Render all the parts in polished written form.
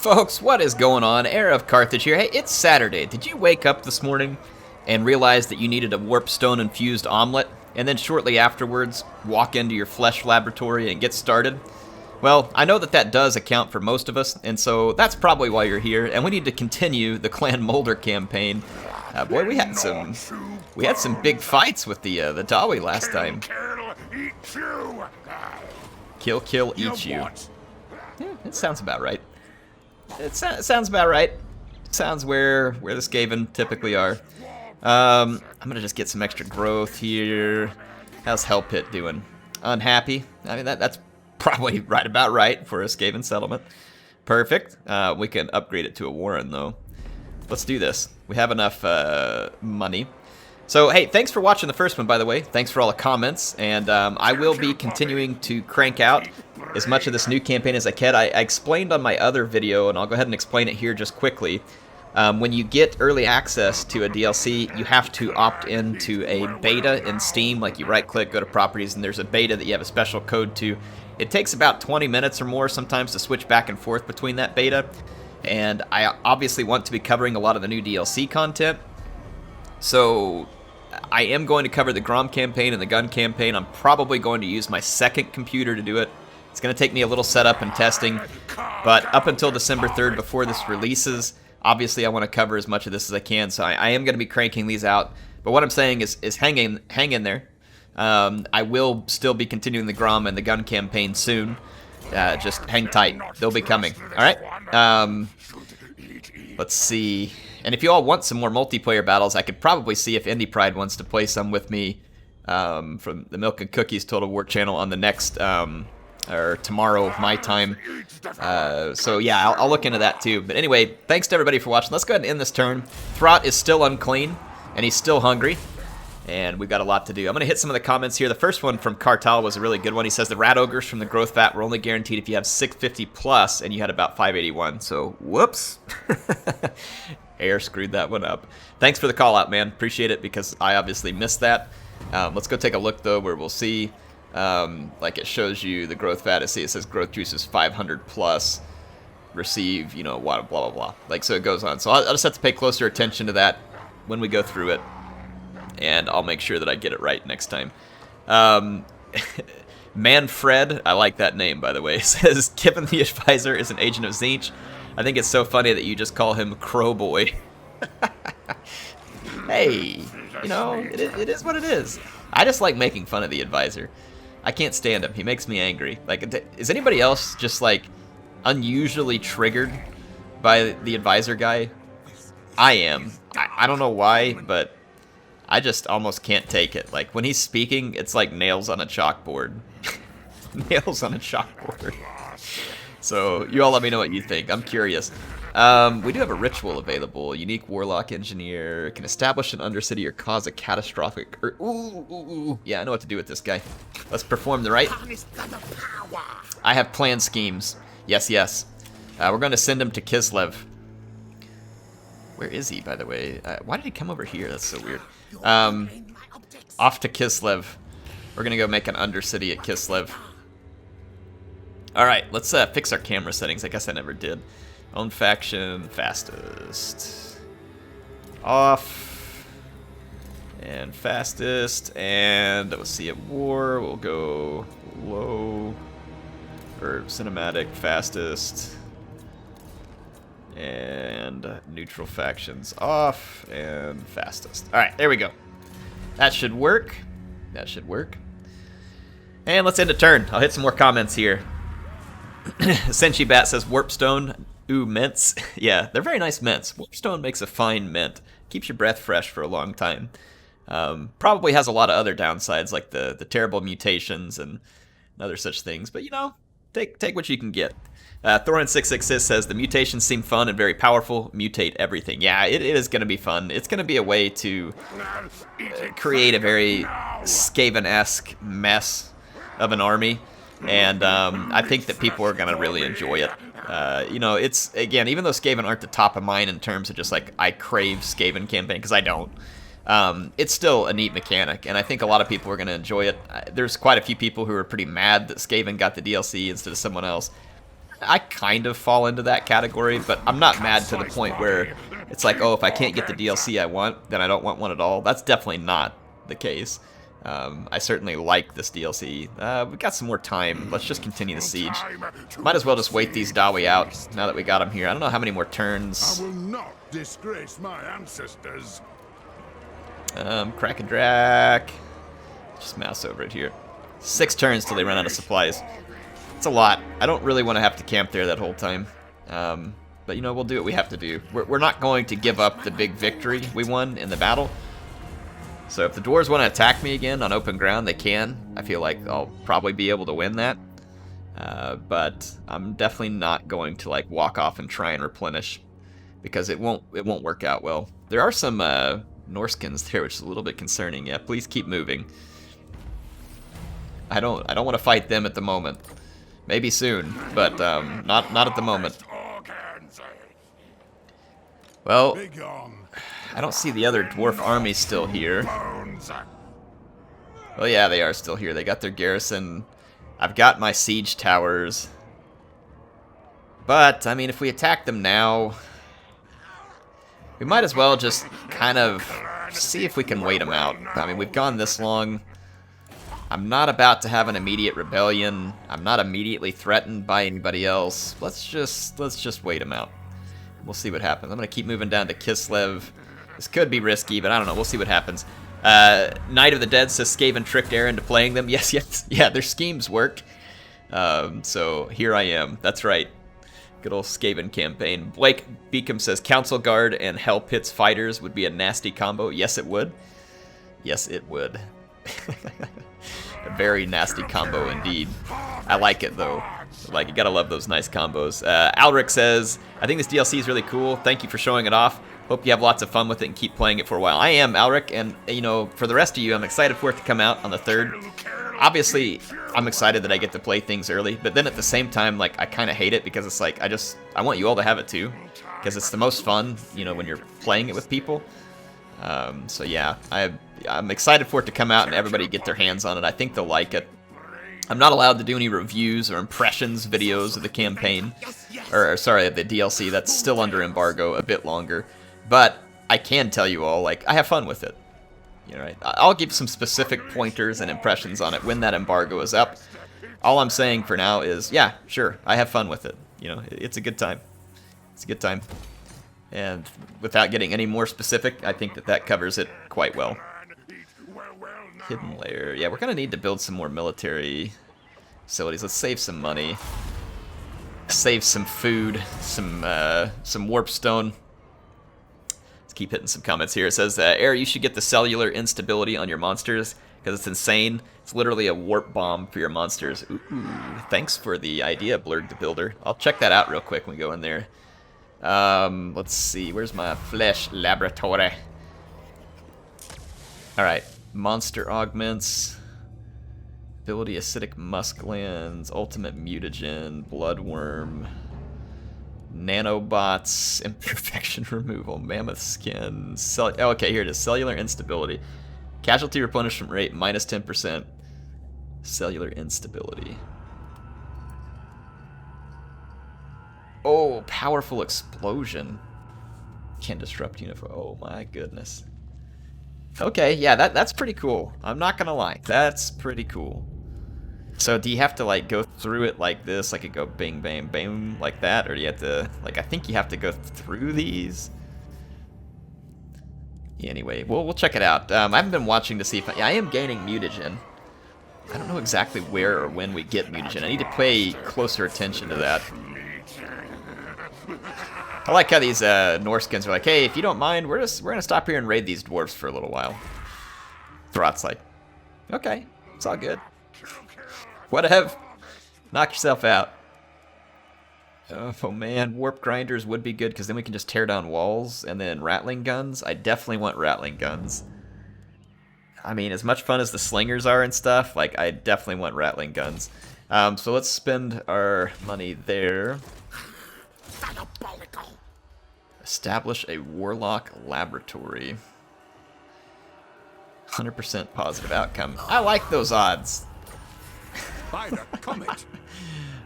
Folks, what is going on? HeirofCarthage here. Hey, it's Saturday. Did you wake up this morning and realize that you needed a warpstone-infused omelet, and then shortly afterwards walk into your flesh laboratory and get started? Well, I know that does account for most of us, and so that's probably why you're here, and we need to continue the Clan Moulder campaign. Boy, we had some big fights with the Dawi last time. Kill, eat you. Yeah, it sounds about right. It sounds about right. Sounds where the Skaven typically are. I'm gonna just get some extra growth here. How's Hell Pit doing? Unhappy? I mean, that's probably right about right for a Skaven settlement. Perfect. We can upgrade it to a Warren, though. Let's do this. We have enough money. So, hey, thanks for watching the first one, by the way. Thanks for all the comments, and I will be continuing to crank out as much of this new campaign as I can. I explained on my other video, and I'll go ahead and explain it here just quickly. When you get early access to a DLC, you have to opt into a beta in Steam. Like, you right-click, go to Properties, and there's a beta that you have a special code to. It takes about 20 minutes or more sometimes to switch back and forth between that beta, and I obviously want to be covering a lot of the new DLC content. So I am going to cover the Grom campaign and the gun campaign. I'm probably going to use my second computer to do it. It's going to take me a little setup and testing, but up until December 3rd, before this releases, obviously I want to cover as much of this as I can, so I am going to be cranking these out. But what I'm saying is hang in there. I will still be continuing the Grom and the gun campaign soon. Just hang tight. They'll be coming. All right? Let's see. And if you all want some more multiplayer battles, I could probably see if Indie Pride wants to play some with me from the Milk and Cookies Total War channel on the next, or tomorrow, my time. So yeah, I'll look into that too. But anyway, thanks to everybody for watching. Let's go ahead and end this turn. Throt is still unclean, and he's still hungry. And we've got a lot to do. I'm going to hit some of the comments here. The first one from Cartal was a really good one. He says, the rat ogres from the growth vat were only guaranteed if you have 650 plus, and you had about 581. So, whoops. Air screwed that one up. Thanks for the call out, man. Appreciate it, because I obviously missed that. Let's go take a look, though, where we'll see, like it shows you the growth vat. It says growth juice is 500 plus. Receive, you know, blah, blah, blah. Like, so it goes on. So I'll just have to pay closer attention to that when we go through it. And I'll make sure that I get it right next time. Manfred, I like that name, by the way, says, given the advisor is an agent of Tzeentch, I think it's so funny that you just call him Crowboy. Hey, you know, it is what it is. I just like making fun of the advisor. I can't stand him. He makes me angry. Like, is anybody else just, like, unusually triggered by the advisor guy? I am. I don't know why, but I just almost can't take it. Like, when he's speaking, it's like nails on a chalkboard. Nails on a chalkboard. So, you all let me know what you think. I'm curious. We do have a ritual available. Unique warlock engineer. Can establish an undercity or cause a catastrophic... Yeah, I know what to do with this guy. Let's perform the rite. I have planned schemes. Yes, yes. We're going to send him to Kislev. Where is he, by the way? Why did he come over here? That's so weird. Off to Kislev. We're gonna go make an undercity at Kislev. Alright, let's fix our camera settings. I guess I never did. Own faction, fastest. Off. And fastest. And let's see, at war, we'll go low. Or cinematic, fastest. And neutral factions off, and fastest. Alright, there we go. That should work. That should work. And let's end a turn. I'll hit some more comments here. Senshi Bat says, Warpstone, ooh, mints. Yeah, they're very nice mints. Warpstone makes a fine mint. Keeps your breath fresh for a long time. Probably has a lot of other downsides, like the terrible mutations and other such things. But, you know, take what you can get. Thorin666 says, the mutations seem fun and very powerful. Mutate everything. Yeah, it is going to be fun. It's going to be a way to create a very Skaven-esque mess of an army. And I think that people are going to really enjoy it. You know, it's, again, even though Skaven aren't the top of mind in terms of just like, I crave Skaven campaign, because I don't. It's still a neat mechanic, and I think a lot of people are going to enjoy it. There's quite a few people who are pretty mad that Skaven got the DLC instead of someone else. I kind of fall into that category, but I'm not mad to the point where it's like, oh, if I can't get the DLC I want, then I don't want one at all. That's definitely not the case. I certainly like this DLC. We've got some more time. Let's just continue the siege. Might as well just wait these Dawi out now that we got them here. I don't know how many more turns. I will not disgrace my ancestors. Kraka Drak. Just mouse over it here. 6 turns till they run out of supplies. It's a lot. I don't really want to have to camp there that whole time. But, you know, we'll do what we have to do. We're not going to give up the big victory we won in the battle. So if the dwarves want to attack me again on open ground, they can. I feel like I'll probably be able to win that. But I'm definitely not going to, like, walk off and try and replenish. Because it won't work out well. There are some Norskins there, which is a little bit concerning. Yeah, please keep moving. I don't want to fight them at the moment. Maybe soon, but not at the moment. Well, I don't see the other dwarf army still here. Well, yeah, they are still here. They got their garrison. I've got my siege towers. But, I mean, if we attack them now, we might as well just kind of see if we can wait them out. I mean, we've gone this long. I'm not about to have an immediate rebellion. I'm not immediately threatened by anybody else. Let's just wait them out. We'll see what happens. I'm gonna keep moving down to Kislev. This could be risky, but I don't know. We'll see what happens. Night of the Dead says Skaven tricked Aaron into playing them. Yes, yeah, their schemes work. So here I am. That's right. Good old Skaven campaign. Blake Beacom says Council Guard and Hell Pits Fighters would be a nasty combo. Yes, it would. Yes, it would. A very nasty combo indeed. I like it though. Like, you gotta love those nice combos. Alric says, I think this DLC is really cool. Thank you for showing it off. Hope you have lots of fun with it and keep playing it for a while. I am, Alric, and you know, for the rest of you, I'm excited for it to come out on the 3rd. Obviously, I'm excited that I get to play things early, but then at the same time, like, I kind of hate it because it's like, I want you all to have it too, because it's the most fun, you know, when you're playing it with people. So yeah, I'm excited for it to come out and everybody get their hands on it. I think they'll like it. I'm not allowed to do any reviews or impressions videos of the campaign, or sorry, the DLC. That's still under embargo a bit longer, but I can tell you all, like, I have fun with it. You know, right? I'll give some specific pointers and impressions on it when that embargo is up. All I'm saying for now is, yeah, sure, I have fun with it. You know, it's a good time. It's a good time. And without getting any more specific, I think that covers it quite well. Hidden layer. Yeah, we're going to need to build some more military facilities. Let's save some money. Save some food. Some warpstone. Let's keep hitting some comments here. It says, Air, you should get the cellular instability on your monsters because it's insane. It's literally a warp bomb for your monsters. Ooh, thanks for the idea, Blurg the Builder. I'll check that out real quick when we go in there. Let's see. Where's my flesh laboratory? Alright. Monster augments. Ability acidic musklands. Ultimate mutagen. Bloodworm. Nanobots. Imperfection removal. Mammoth skin. Okay, here it is. Cellular instability. Casualty replenishment rate minus 10%. Cellular instability. Oh, powerful explosion. Can disrupt uniform. Oh my goodness. Okay, yeah, that's pretty cool. I'm not gonna lie. That's pretty cool. So do you have to, like, go through it like this? Like it go bing, bang, bang, like that? Or do you have to, like, I think you have to go through these? Anyway, we'll check it out. I haven't been watching to see if I am gaining mutagen. I don't know exactly where or when we get mutagen. I need to pay closer attention to that. I like how these Norskins are like, hey, if you don't mind, we're gonna stop here and raid these dwarves for a little while. Throt's like, okay, it's all good. Whatever. Knock yourself out. Oh man, warp grinders would be good because then we can just tear down walls, and then rattling guns. I definitely want rattling guns. I mean, as much fun as the slingers are and stuff, like, I definitely want rattling guns. So let's spend our money there. Establish a warlock laboratory. 100% positive outcome. I like those odds.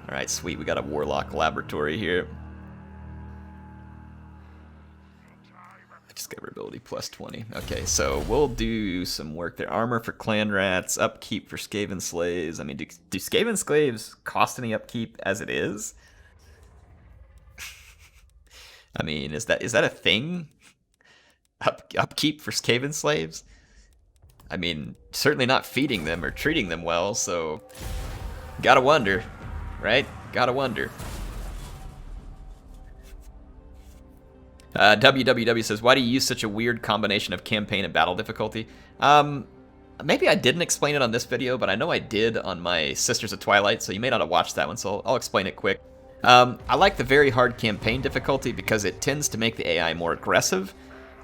Alright, sweet. We got a Warlock laboratory here. Discoverability plus 20. Okay, so we'll do some work there. Armor for clan rats, upkeep for Skaven slaves. I mean, do Skaven slaves cost any upkeep as it is? I mean, is that a thing? Upkeep for Skaven slaves? I mean, certainly not feeding them or treating them well, so gotta wonder, right? Gotta wonder. WWW says, why do you use such a weird combination of campaign and battle difficulty? Maybe I didn't explain it on this video, but I know I did on my Sisters of Twilight, so you may not have watched that one, so I'll explain it quick. I like the very hard campaign difficulty because it tends to make the AI more aggressive.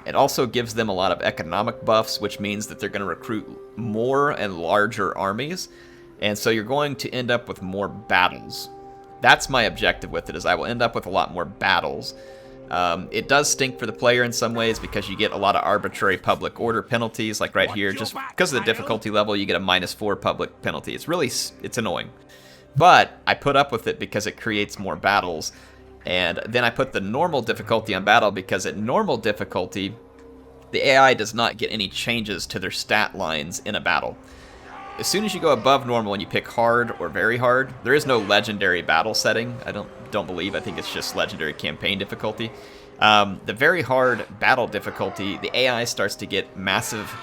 It also gives them a lot of economic buffs, which means that they're going to recruit more and larger armies, and so you're going to end up with more battles. That's my objective with it, is I will end up with a lot more battles. It does stink for the player in some ways because you get a lot of arbitrary public order penalties, like right here. Just because of the difficulty level, you get a -4 public penalty. It's annoying. But I put up with it because it creates more battles. And then I put the normal difficulty on battle because at normal difficulty, the AI does not get any changes to their stat lines in a battle. As soon as you go above normal and you pick hard or very hard, there is no legendary battle setting. I don't believe. I think it's just legendary campaign difficulty. The very hard battle difficulty, the AI starts to get massive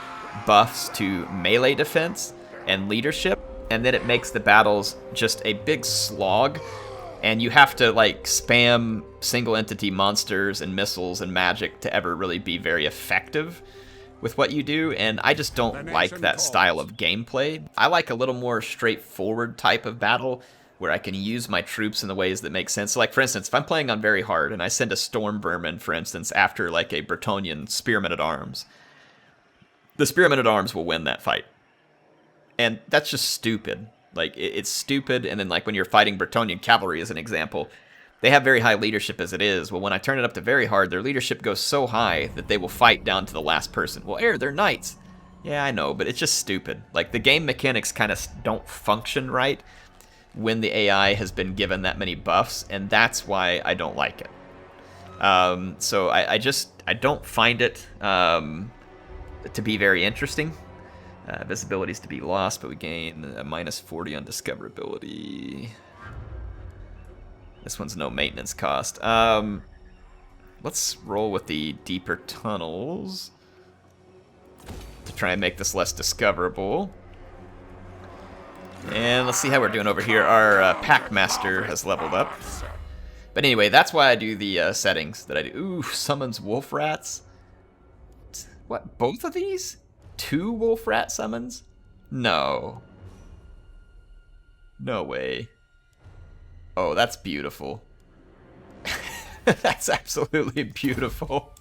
buffs to melee defense and leadership, and then it makes the battles just a big slog, and you have to like spam single entity monsters and missiles and magic to ever really be very effective with what you do, and I just don't like that style of gameplay. I like a little more straightforward type of battle where I can use my troops in the ways that make sense. So like, for instance, if I'm playing on very hard and I send a Storm Vermin, for instance, after like a Bretonnian Spearman at Arms, the Spearman at Arms will win that fight. And that's just stupid. Like, it's stupid, and then like when you're fighting Bretonnian cavalry as an example, they have very high leadership as it is. Well, when I turn it up to very hard, their leadership goes so high that they will fight down to the last person. Well, they're knights. Yeah, I know, but it's just stupid. Like, the game mechanics kind of don't function right when the AI has been given that many buffs, and that's why I don't like it. So I don't find it to be very interesting. Visibility is to be lost, but we gain a -40 on discoverability. This one's no maintenance cost. Let's roll with the deeper tunnels to try and make this less discoverable. And let's see how we're doing over here. Our Packmaster has leveled up. But anyway, that's why I do the settings that I do. Ooh, summons wolf rats. What, both of these? 2 wolf rat summons? No. No way. Oh, that's beautiful. That's absolutely beautiful.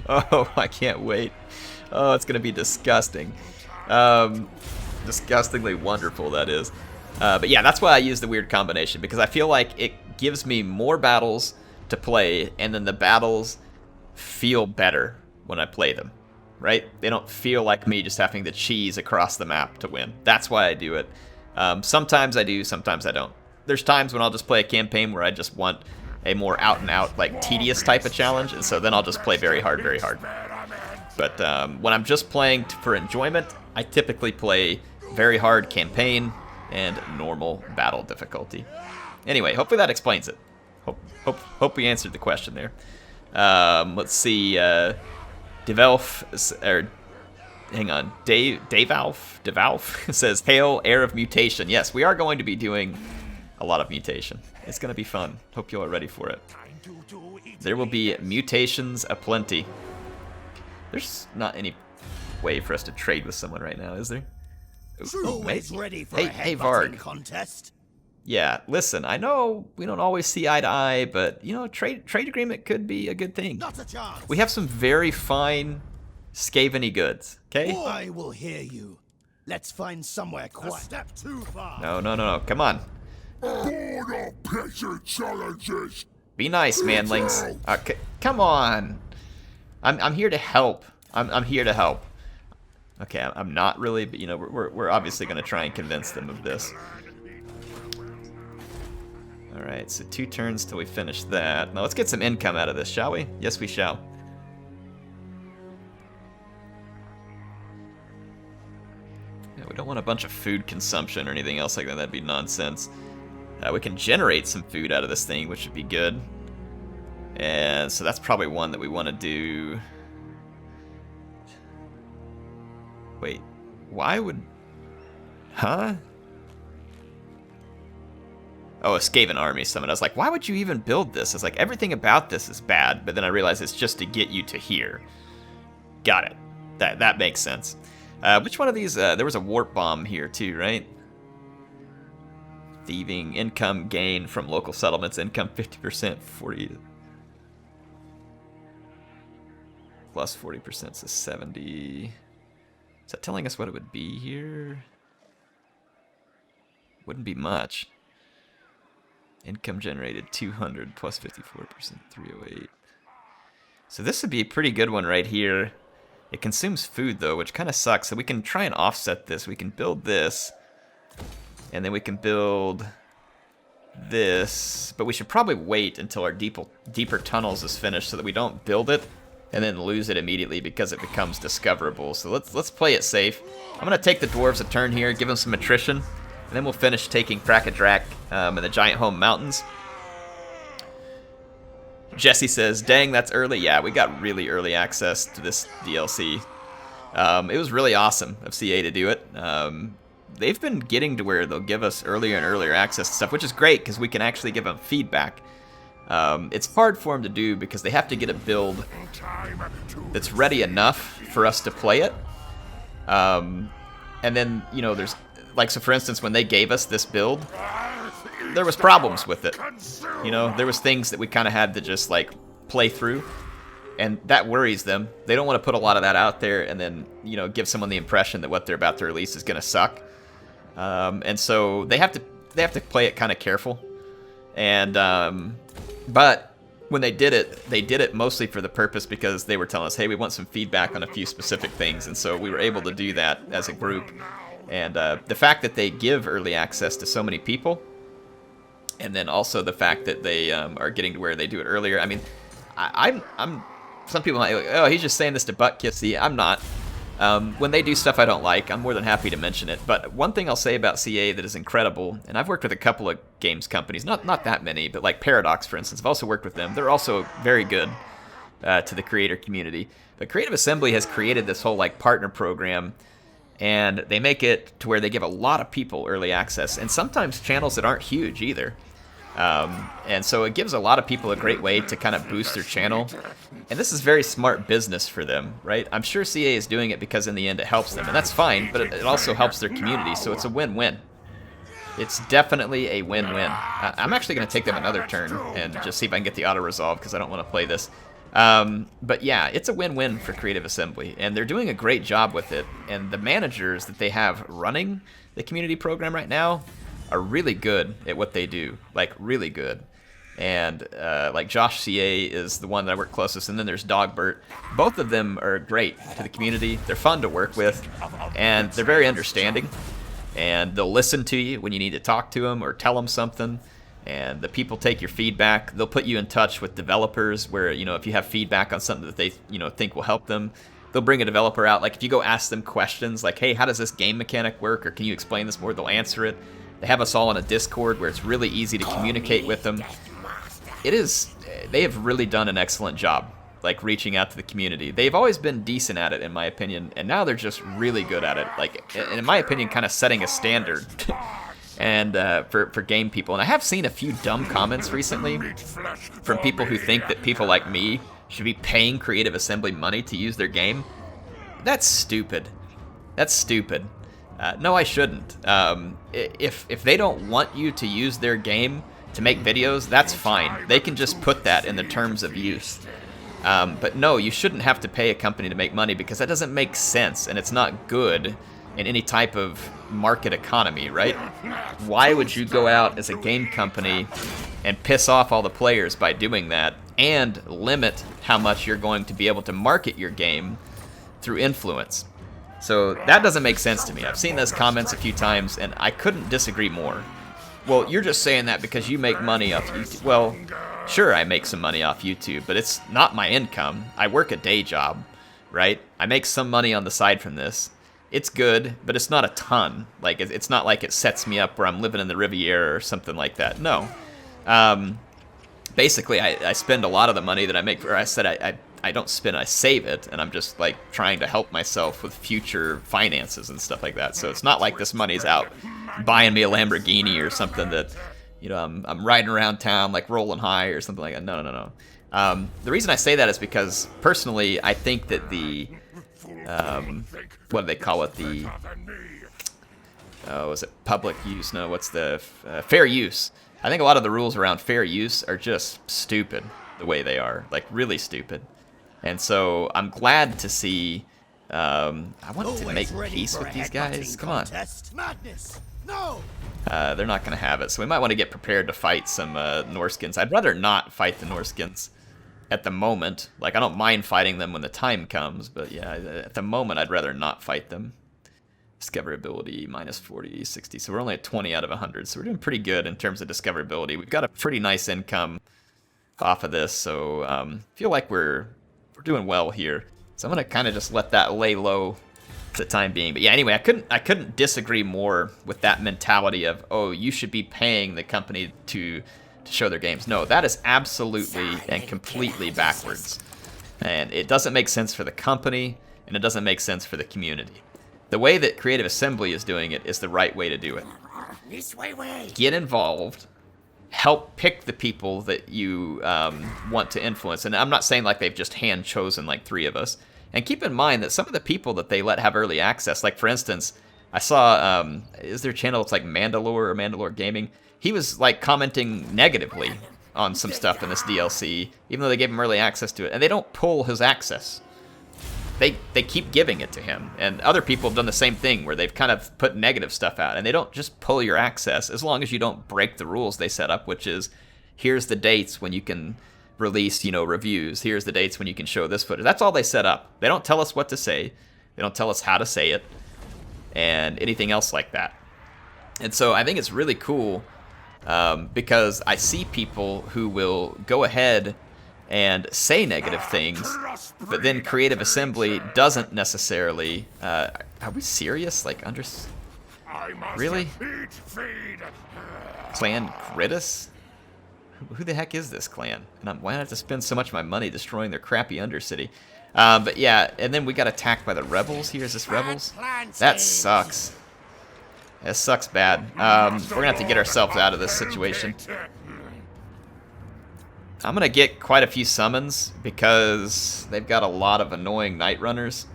Oh, I can't wait. Oh, it's going to be disgusting. Disgustingly wonderful, that is. But yeah, that's why I use the weird combination, because I feel like it gives me more battles to play, and then the battles feel better when I play them, right? They don't feel like me just having to cheese across the map to win. That's why I do it. Sometimes I do, sometimes I don't. There's times when I'll just play a campaign where I just want a more out-and-out, like, tedious type of challenge, and so then I'll just play very hard, very hard. But when I'm just playing for enjoyment, I typically play very hard campaign and normal battle difficulty. Anyway, hopefully that explains it. Hope we answered the question there. Let's see, Devalf, or hang on, Devalf says, "Hail, heir of mutation." Yes, we are going to be doing a lot of mutation. It's going to be fun. Hope you are ready for it. There will be mutations aplenty. There's not any way for us to trade with someone right now, is there? Always ready for a hey, headbutting Varg. contest. Yeah, listen, I know we don't always see eye to eye, but, you know, trade agreement could be a good thing. Not a chance. We have some very fine Skaven-y goods, okay? I will hear you. Let's find somewhere quiet. A step too far. No, come on. Board of pressure challenges. Be nice, manlings. Come on. I'm here to help. I'm here to help. Okay, I'm not really, but you know, we're obviously going to try and convince them of this. Alright, so 2 turns till we finish that. Now let's get some income out of this, shall we? Yes, we shall. Yeah, we don't want a bunch of food consumption or anything else like that. That'd be nonsense. We can generate some food out of this thing, which would be good. And so that's probably one that we want to do. Wait, why would... Huh? Oh, a Skaven army summon. I was like, why would you even build this? It's like, everything about this is bad, but then I realized it's just to get you to here. Got it. That makes sense. Which one of these? There was a warp bomb here too, right? Thieving, income gain from local settlements, income 50%, 40... Plus 40%, so 70... Is that telling us what it would be here? Wouldn't be much. Income generated 200 plus 54%, 308. So this would be a pretty good one right here. It consumes food though, which kind of sucks. So we can try and offset this. We can build this, and then we can build this. But we should probably wait until our deeper tunnels is finished so that we don't build it and then lose it immediately because it becomes discoverable. So let's play it safe. I'm gonna take the dwarves a turn here, give them some attrition, and then we'll finish taking Kraka Drak and the Giant Home Mountains. Jesse says, dang, that's early. Yeah, we got really early access to this DLC. It was really awesome of CA to do it. They've been getting to where they'll give us earlier and earlier access to stuff, which is great because we can actually give them feedback. It's hard for them to do because they have to get a build that's ready enough for us to play it. And then, you know, there's, like, so for instance, when they gave us this build, there was problems with it. You know, there was things that we kind of had to just, like, play through. And that worries them. They don't want to put a lot of that out there and then, you know, give someone the impression that what they're about to release is going to suck. And so they have to play it kind of careful. And but when they did it mostly for the purpose because they were telling us, hey, we want some feedback on a few specific things, and so we were able to do that as a group. And the fact that they give early access to so many people, and then also the fact that they are getting to where they do it earlier. I mean, I'm some people might be like, oh, he's just saying this to butt kiss. I'm not. When they do stuff I don't like, I'm more than happy to mention it. But one thing I'll say about CA that is incredible, and I've worked with a couple of games companies, not that many, but like Paradox, for instance, I've also worked with them. They're also very good to the creator community. But Creative Assembly has created this whole like partner program, and they make it to where they give a lot of people early access, and sometimes channels that aren't huge either. And so it gives a lot of people a great way to kind of boost their channel. And this is very smart business for them, right? I'm sure CA is doing it because in the end it helps them, and that's fine, but it also helps their community, so it's a win-win. It's definitely a win-win. I'm actually going to take them another turn and just see if I can get the auto-resolve because I don't want to play this. But yeah, it's a win-win for Creative Assembly, and they're doing a great job with it. And the managers that they have running the community program right now are really good at what they do, like really good. And like Josh CA is the one that I work closest, and then there's Dogbert. Both of them are great to the community. They're fun to work with, and they're very understanding. And they'll listen to you when you need to talk to them or tell them something. And the people take your feedback. They'll put you in touch with developers where, you know, if you have feedback on something that they, you know, think will help them, they'll bring a developer out. Like if you go ask them questions like, hey, how does this game mechanic work? Or can you explain this more? They'll answer it. They have us all on a Discord where it's really easy to communicate with them. They have really done an excellent job, like reaching out to the community. They've always been decent at it, in my opinion, and now they're just really good at it. Like, in my opinion, kind of setting a standard and for game people. And I have seen a few dumb comments recently from people who think that people like me should be paying Creative Assembly money to use their game. That's stupid. That's stupid. No, I shouldn't. If they don't want you to use their game to make videos, that's fine. They can just put that in the terms of use. But no, you shouldn't have to pay a company to make money because that doesn't make sense, and it's not good in any type of market economy, right? Why would you go out as a game company and piss off all the players by doing that and limit how much you're going to be able to market your game through influence? So that doesn't make sense to me. I've seen those comments a few times, and I couldn't disagree more. well, you're just saying that because you make money off YouTube. Well, sure, I make some money off YouTube, but it's not my income. I work a day job, right? I make some money on the side from this. It's good, but it's not a ton. Like, it's not like it sets me up where I'm living in the Riviera or something like that. No. Basically, I spend a lot of the money that I make, or I said I don't spend, I save it, and I'm just, like, trying to help myself with future finances and stuff like that. So it's not like this money's out buying me a Lamborghini or something that, you know, I'm riding around town, like, rolling high or something like that. No, no, no, no. The reason I say that is because, personally, I think that the, what do they call it, the, oh, is it public use? No, what's the, fair use. I think a lot of the rules around fair use are just stupid, the way they are, like, really stupid. And so I'm glad to see. I want to make peace with these guys. Come on. Madness. No. They're not going to have it, so we might want to get prepared to fight some Norskins. I'd rather not fight the Norskins at the moment. Like, I don't mind fighting them when the time comes, but yeah, at the moment I'd rather not fight them. Discoverability minus 40, 60. So we're only at 20 out of 100. So we're doing pretty good in terms of discoverability. We've got a pretty nice income off of this, so feel like we're doing well here. So I'm gonna kind of just let that lay low for the time being. But yeah, anyway, I couldn't disagree more with that mentality of, oh, you should be paying the company to show their games. No, that is absolutely and completely backwards. And it doesn't make sense for the company, and it doesn't make sense for the community. The way that Creative Assembly is doing it is the right way to do it. Get involved. Help pick the people that you want to influence. And I'm not saying like they've just hand-chosen like 3 of us. And keep in mind that some of the people that they let have early access, like for instance, I saw, is their channel, it's like Mandalore or Mandalore Gaming. He was like commenting negatively on some stuff in this DLC, even though they gave him early access to it. And they don't pull his access. They keep giving it to him. And other people have done the same thing where they've kind of put negative stuff out. And they don't just pull your access as long as you don't break the rules they set up, which is here's the dates when you can release, you know, reviews. Here's the dates when you can show this footage. That's all they set up. They don't tell us what to say. They don't tell us how to say it. And anything else like that. And so I think it's really cool because I see people who will go ahead and say negative things, but then Creative Assembly doesn't necessarily. Are we serious? Like, really? Clan Critus? Who the heck is this clan? And why do I have to spend so much of my money destroying their crappy Undercity? But yeah, and then we got attacked by the rebels. Here is this rebels. That sucks. That sucks bad. We're gonna have to get ourselves out of this situation. I'm gonna get quite a few summons because they've got a lot of annoying night runners.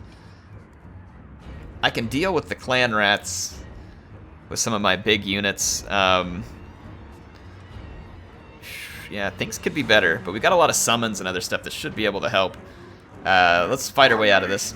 I can deal with the clan rats with some of my big units. Yeah, things could be better, but we got a lot of summons and other stuff that should be able to help. Let's fight our way out of this.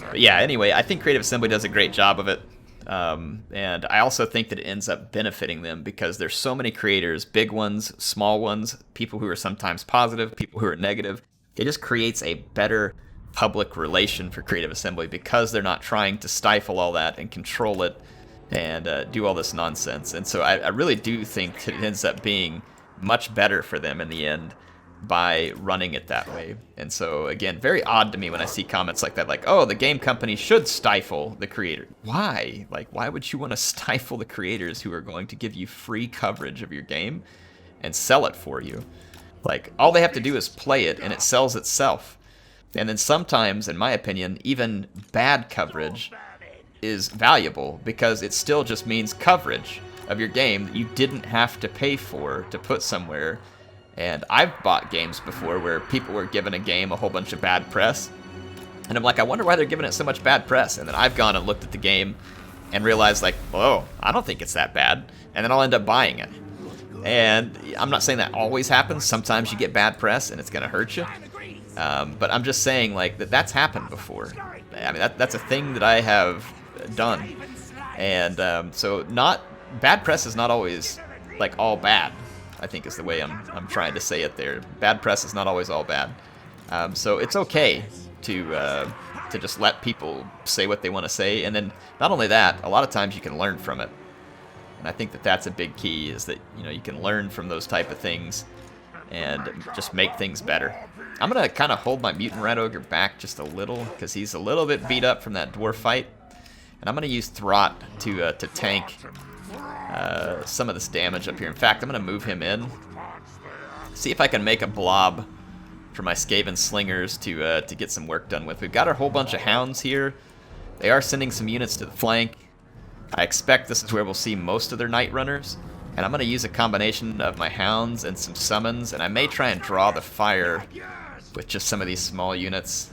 But yeah, anyway, I think Creative Assembly does a great job of it. And I also think that it ends up benefiting them because there's so many creators, big ones, small ones, people who are sometimes positive, people who are negative. It just creates a better public relation for Creative Assembly because they're not trying to stifle all that and control it and do all this nonsense. And so I really do think that it ends up being much better for them in the end by running it that way. And so again, very odd to me when I see comments like that, like, oh, the game company should stifle the creator. Why? Like, why would you want to stifle the creators who are going to give you free coverage of your game and sell it for you? Like, all they have to do is play it and it sells itself. And then sometimes, in my opinion, even bad coverage is valuable because it still just means coverage of your game that you didn't have to pay for to put somewhere. And I've bought games before where people were giving a game a whole bunch of bad press. And I'm like, I wonder why they're giving it so much bad press. And then I've gone and looked at the game and realized, like, oh, I don't think it's that bad. And then I'll end up buying it. And I'm not saying that always happens. Sometimes you get bad press and it's going to hurt you. But I'm just saying, like, that's happened before. I mean, that's a thing that I have done. And so bad press is not always, like, all bad, I think is the way I'm trying to say it there. Bad press is not always all bad. So it's okay to just let people say what they want to say. And then not only that, a lot of times you can learn from it. And I think that that's a big key, is that, you know, you can learn from those type of things and just make things better. I'm going to kind of hold my Mutant Rat Ogre back just a little, because he's a little bit beat up from that dwarf fight. And I'm going to use Throt to tank some of this damage up here. In fact, I'm going to move him in. See if I can make a blob for my Skaven slingers to get some work done with. We've got our whole bunch of hounds here. They are sending some units to the flank. I expect this is where we'll see most of their night runners. And I'm going to use a combination of my hounds and some summons, and I may try and draw the fire with just some of these small units.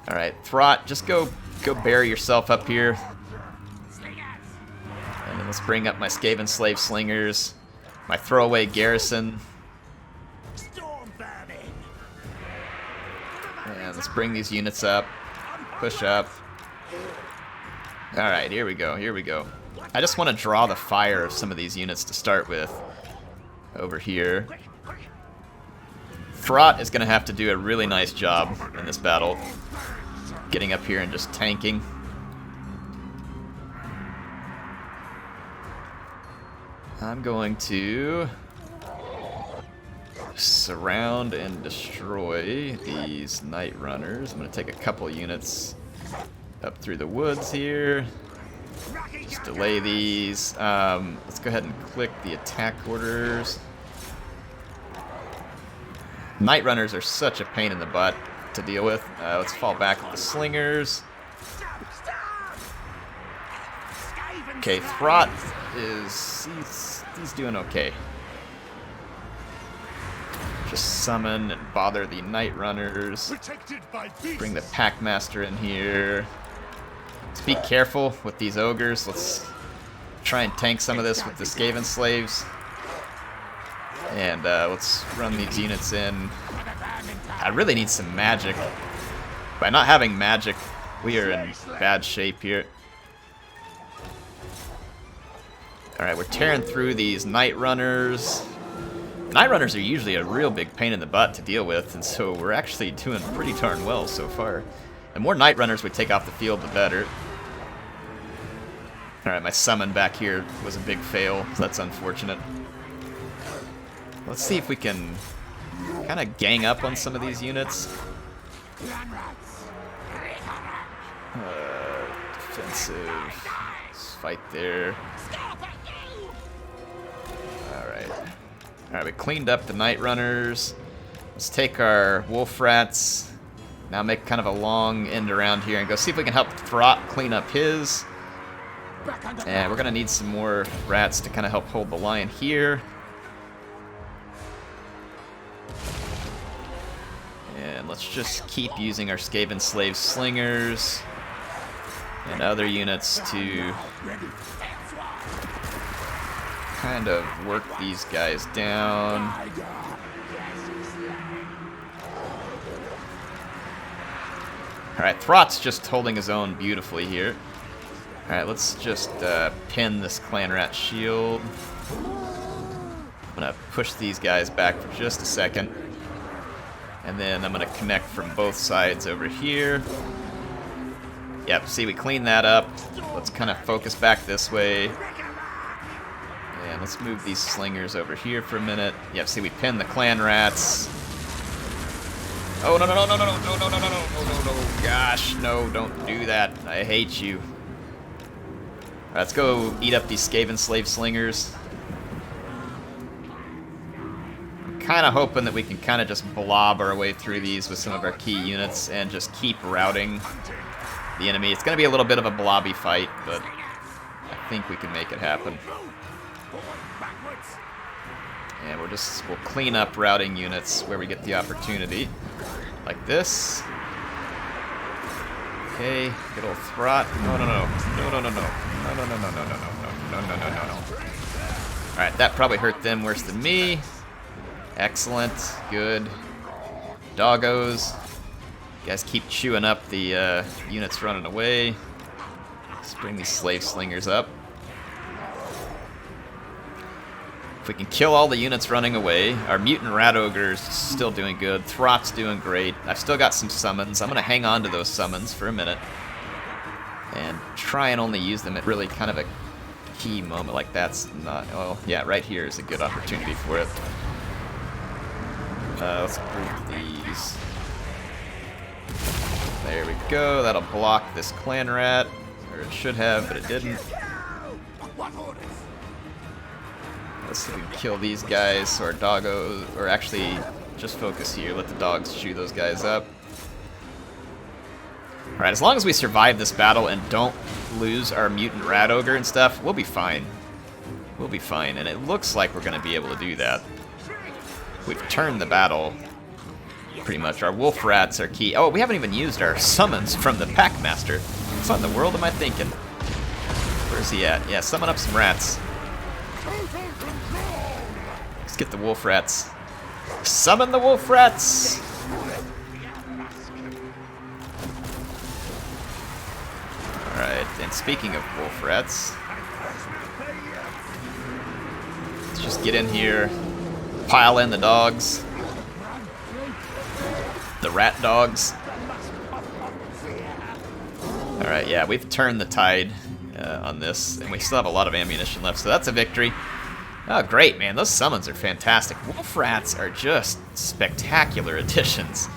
Alright, Throt, just go bury yourself up here. And then let's bring up my Skaven slave slingers, my throwaway garrison. And let's bring these units up, push up. Alright, here we go, here we go. I just want to draw the fire of some of these units to start with over here. Throt is going to have to do a really nice job in this battle, getting up here and just tanking. I'm going to surround and destroy these night runners. I'm going to take a couple units up through the woods here. Just delay these. Let's go ahead and click the attack orders. Night runners are such a pain in the butt to deal with. Let's fall back with the slingers. Okay, Throt is he's doing okay. Just summon and bother the night runners. Bring the Packmaster in here. Let's be careful with these ogres. Let's try and tank some of this with the Skaven slaves. And let's run these units in. I really need some magic. By not having magic, we are in bad shape here. Alright, we're tearing through these night runners. Night runners are usually a real big pain in the butt to deal with, and so we're actually doing pretty darn well so far. The more night runners we take off the field, the better. Alright, my summon back here was a big fail, so that's unfortunate. Let's see if we can kind of gang up on some of these units. Defensive. Let's fight there. Alright. Alright, we cleaned up the night runners. Let's take our wolf rats. Now make kind of a long end around here and go see if we can help Throt clean up his. And we're going to need some more rats to kind of help hold the line here. And let's just keep using our Skaven slave slingers and other units to kind of work these guys down. Alright, Throt's just holding his own beautifully here. Alright, let's just pin this clan rat shield. I'm gonna push these guys back for just a second. And then I'm gonna connect from both sides over here. Yep, see, we cleaned that up. Let's kind of focus back this way. And let's move these slingers over here for a minute. Yep, see, we pinned the clan rats. Oh, no, no, no, no, no, no, no, no, no, no, no, no, no, gosh, no, don't do that. I hate you. All right, let's go eat up these Skaven slave slingers. I'm kind of hoping that we can kind of just blob our way through these with some of our key units and just keep routing the enemy. It's going to be a little bit of a blobby fight, but I think we can make it happen. And we'll clean up routing units where we get the opportunity. Like this. Okay, good old Throt. No, no, no. No, no, no, no. No, no, no, no, no, no, no, no, no, no, no, no. Alright, that probably hurt them worse than me. Excellent. Good. Doggos. You guys keep chewing up the units running away. Let's bring these slave slingers up. If we can kill all the units running away, our mutant rat ogre's still doing good. Throt's doing great. I've still got some summons. I'm going to hang on to those summons for a minute and try and only use them at really kind of a key moment. Like that's not. Well, yeah, right here is a good opportunity for it. Let's group these. There we go. That'll block this clan rat, or it should have, but it didn't. Let's see if we can kill these guys so our doggos, or actually just focus here. Let the dogs chew those guys up. Alright, as long as we survive this battle and don't lose our mutant rat ogre and stuff, we'll be fine. We'll be fine, and it looks like we're going to be able to do that. We've turned the battle, pretty much. Our wolf rats are key. Oh, we haven't even used our summons from the Packmaster. What in the world am I thinking? Where's he at? Yeah, summon up some rats. Let's get the wolf rats. Summon the wolf rats! Alright, and speaking of wolf rats, let's just get in here, pile in the dogs. The rat dogs. Alright, yeah, we've turned the tide on this, and we still have a lot of ammunition left, so that's a victory. Oh, great, man. Those summons are fantastic. Wolf rats are just spectacular additions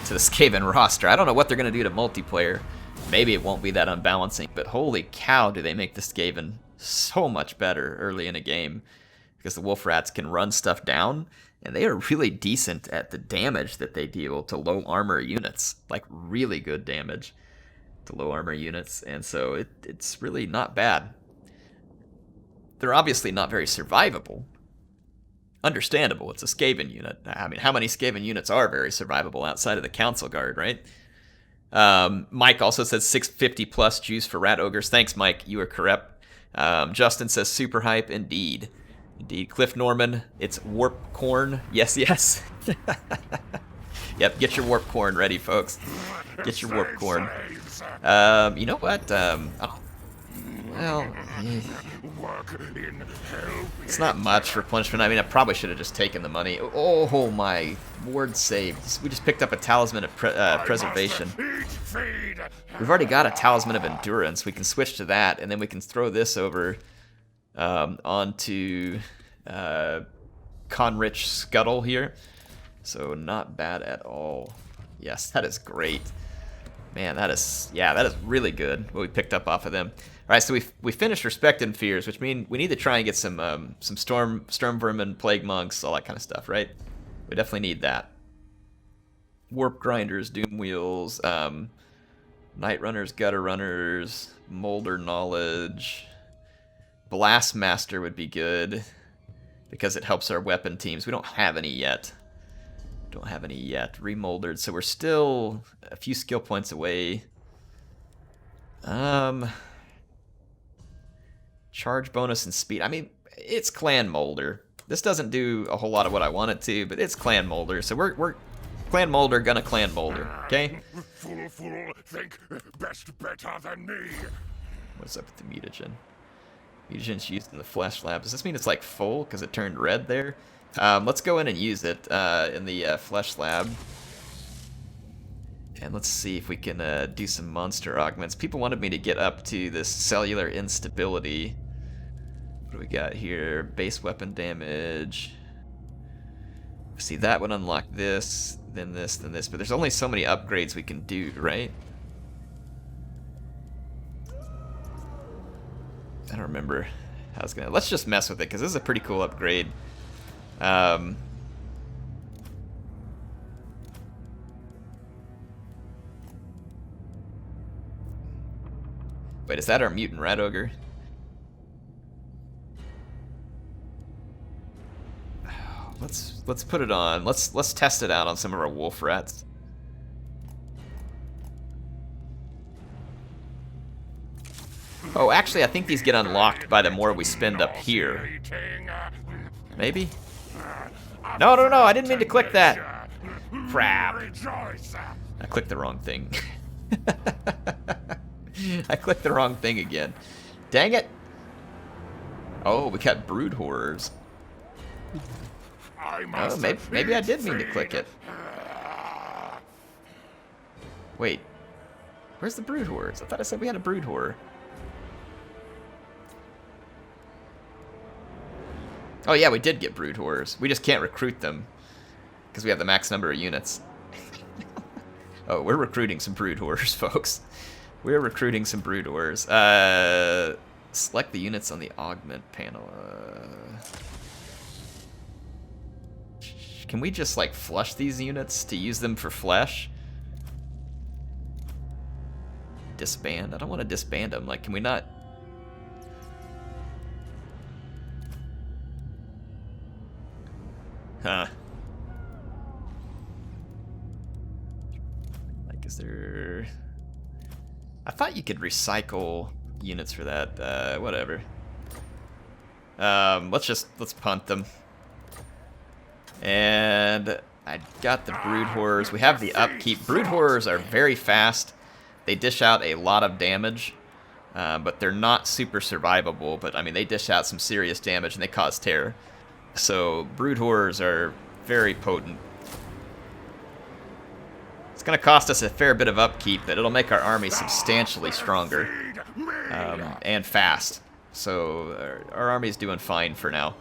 to the Skaven roster. I don't know what they're going to do to multiplayer. Maybe it won't be that unbalancing, but holy cow, do they make the Skaven so much better early in a game. Because the wolf rats can run stuff down, and they are really decent at the damage that they deal to low armor units. Like, really good damage to low armor units, and so it's really not bad. They're obviously not very survivable. Understandable, it's a Skaven unit. I mean, how many Skaven units are very survivable outside of the Council Guard, right? Mike also says 650 plus juice for rat ogres. Thanks, Mike, you are correct. Justin says super hype, indeed. Indeed. Cliff Norman, it's warp corn. Yes, yes. Yep, get your warp corn ready, folks. Get your warp corn. You know what? Oh, well, it's not much for punishment. I mean, I probably should have just taken the money. Oh my, ward save. We just picked up a talisman of preservation. We've already got a talisman of endurance. We can switch to that, and then we can throw this over onto Conrich Scuttle here. So not bad at all. Yes, that is great. Man, that is really good what we picked up off of them. All right, so we finished Respect and Fears, which means we need to try and get some storm vermin, plague monks, all that kind of stuff, right? We definitely need that. Warp grinders, doom wheels, night runners, gutter runners, Moulder knowledge, blast master would be good because it helps our weapon teams. We don't have any yet. Remoldered, so we're still a few skill points away. Charge bonus and speed. I mean, it's Clan Moulder. This doesn't do a whole lot of what I want it to, but it's Clan Moulder, so we're Clan Moulder gonna Clan Moulder, okay? Fool, think best better than me. What's up with the mutagen? Mutagen's used in the flesh lab. Does this mean it's like full because it turned red there? Let's go in and use it in the flesh lab. And let's see if we can do some monster augments. People wanted me to get up to this cellular instability. What do we got here? Base weapon damage. See, that would unlock this, then this, then this. But there's only so many upgrades we can do, right? I don't remember how it's gonna. Let's just mess with it because this is a pretty cool upgrade. Wait, is that our mutant rat ogre? Let's put it on. Let's test it out on some of our wolf rats. Oh, actually, I think these get unlocked by the more we spend up here. Maybe? No, I didn't mean to click that. Crap. I clicked the wrong thing. I clicked the wrong thing again. Dang it. Oh, we got brood horrors. Oh, maybe I did mean to click it. Wait. Where's the brood horrors? I thought I said we had a brood horror. Oh yeah, we did get brood horrors. We just can't recruit them because we have the max number of units. Oh, we're recruiting some brood horrors, folks. We're recruiting some brood horrors. Select the units on the augment panel. Can we just like flush these units to use them for flesh? Disband? I don't want to disband them. Like, can we not? Huh. Like, is there... I thought you could recycle units for that. Whatever. Let's punt them. And I got the brood horrors. We have the upkeep. Brood horrors are very fast. They dish out a lot of damage, but they're not super survivable. But I mean, they dish out some serious damage and they cause terror. So brood horrors are very potent. It's going to cost us a fair bit of upkeep, but it'll make our army substantially stronger and fast. So our army's doing fine for now.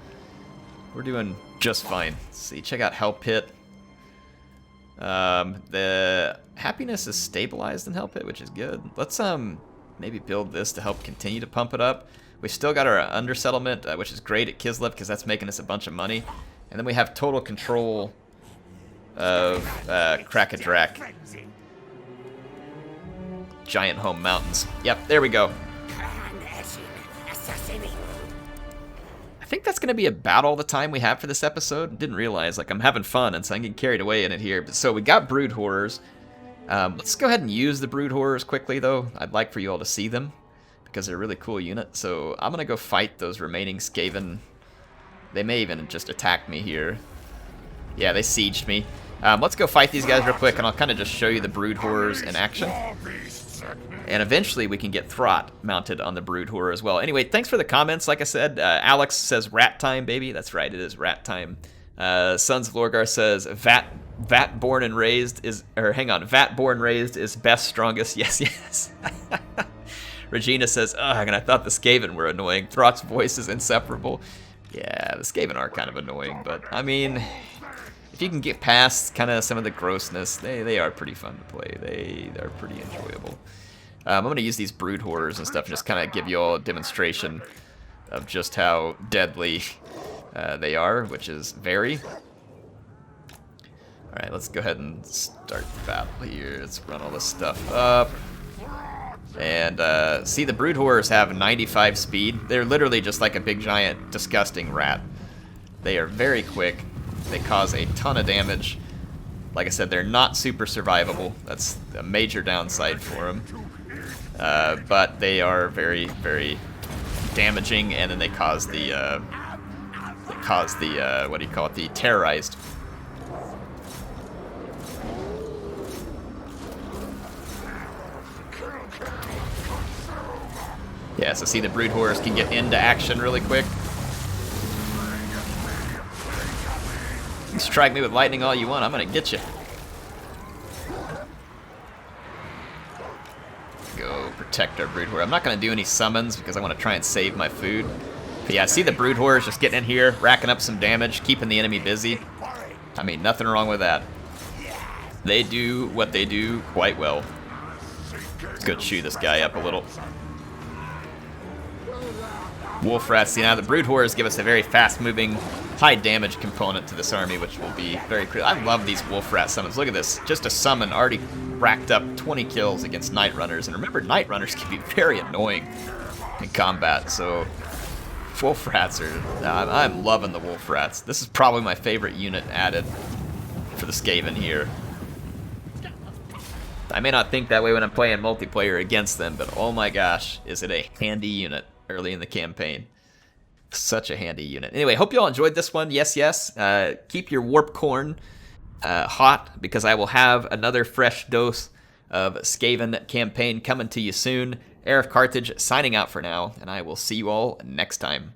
We're doing just fine. Let's see, check out Hell Pit. The happiness is stabilized in Hell Pit, which is good. Let's maybe build this to help continue to pump it up. We still got our under settlement, which is great at Kislev because that's making us a bunch of money. And then we have total control of Kraka Drak. Giant home mountains. Yep, there we go. I think that's going to be about all the time we have for this episode. Didn't realize, like, I'm having fun, and so I'm getting carried away in it here. So we got brood horrors. Let's go ahead and use the brood horrors quickly, though. I'd like for you all to see them, because they're a really cool unit. So I'm going to go fight those remaining Skaven. They may even just attack me here. Yeah, they sieged me. Let's go fight these guys real quick, and I'll kind of just show you the brood horrors in action. And eventually we can get Throt mounted on the brood horror as well. Anyway, thanks for the comments. Like I said, Alex says rat time, baby. That's right, it is rat time. Sons of Lorgar says vat born and raised is, or hang on, vat born raised is best strongest. Yes, yes. Regina says, ugh, and I thought the Skaven were annoying. Throt's voice is inseparable. Yeah, the Skaven are kind of annoying, but I mean, if you can get past kind of some of the grossness, they are pretty fun to play. They're pretty enjoyable. I'm going to use these brood horrors and stuff and just kind of give you all a demonstration of just how deadly they are, which is very. Alright, let's go ahead and start the battle here. Let's run all this stuff up. And see, the brood horrors have 95 speed. They're literally just like a big, giant, disgusting rat. They are very quick. They cause a ton of damage. Like I said, they're not super survivable. That's a major downside for them. But they are very, very damaging, and then they cause the what do you call it? The terrorized. Yeah, so see, the brood horrors can get into action really quick. You can strike me with lightning all you want, I'm gonna get you. Go protect our brood horror. I'm not gonna do any summons because I want to try and save my food. But yeah, see the brood horrors just getting in here, racking up some damage, keeping the enemy busy. I mean, nothing wrong with that. They do what they do quite well. Let's go chew this guy up a little. Wolf rats. See, now the brood horrors give us a very fast-moving, high-damage component to this army, which will be very critical. I love these wolf rat summons. Look at this. Just a summon already racked up 20 kills against night runners. And remember, night runners can be very annoying in combat. So wolf rats are. I'm loving the wolf rats. This is probably my favorite unit added for the Skaven here. I may not think that way when I'm playing multiplayer against them, but oh my gosh, is it a handy unit early in the campaign. Such a handy unit. Anyway, hope you all enjoyed this one. Yes, yes. Keep your warp corn hot, because I will have another fresh dose of Skaven campaign coming to you soon. HeirofCarthage signing out for now, and I will see you all next time.